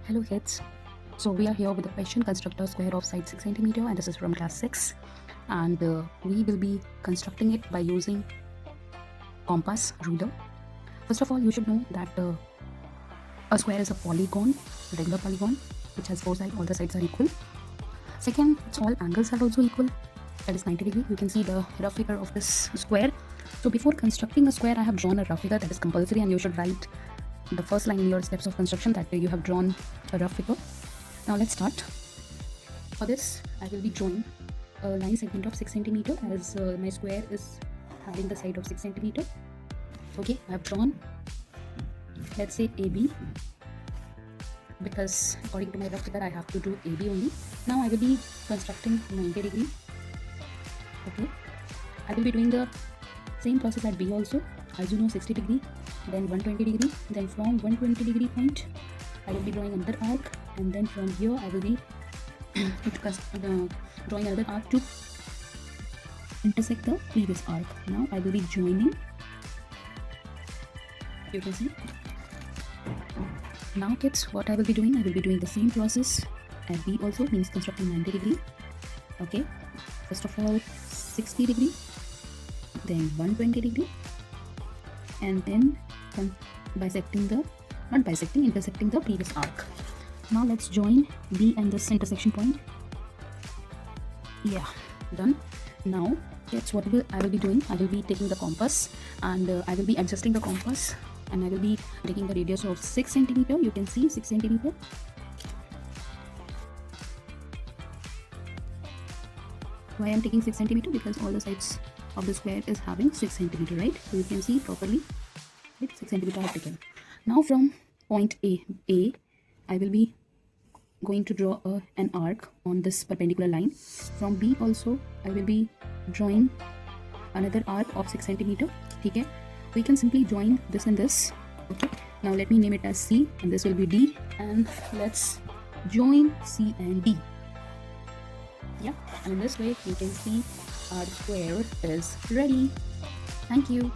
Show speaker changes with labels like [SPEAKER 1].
[SPEAKER 1] Hello kids. So we are here with the question construct a square of side 6 centimeter, and this is from class 6, and we will be constructing it by using compass ruler. First of all, you should know that a square is a polygon, regular polygon, which has four sides, all the sides are equal. Second, its all angles are also equal, that is 90 degree. You can see the rough figure of this square. So before constructing a square, I have drawn a rough figure, that is compulsory, and you should write the first line in your steps of construction that you have drawn a rough figure. Now let's start. For this, I will be drawing a line segment of 6 centimeter, as my square is having the side of 6 centimeter. Okay, I have drawn, let's say AB, because according to my rough figure I have to do AB only. Now I will be constructing 90 degree. Okay, I will be doing the same process at B also. As you know, 60 degree, then 120 degree, then from 120 degree point I will be drawing another arc, and then from here I will be drawing another arc to intersect the previous arc. Now I will be joining, you can see. Now kids, what I will be doing, I will be doing the same process at B also, means constructing 90 degree. Okay, first of all 60 degree, then 120 degree, and then intersecting the previous arc. Now let's join B and this intersection point. Yeah, done. Now that's what I will be doing. I will be taking the compass, and I will be adjusting the compass, and I will be taking the radius of 6 centimeter. You can see 6 centimeter. Why I am taking 6 centimeter? Because all the sides of the square is having 6 centimeter, right? So you can see properly, right? 6 centimeter I have taken. Now from point A, I will be going to draw an arc on this perpendicular line. From B also I will be drawing another arc of 6 centimeter. Okay, we can simply join this and this. Okay, now let me name it as C, and this will be D, and let's join C and D. Yeah, and in this way you can see our square is ready. Thank you.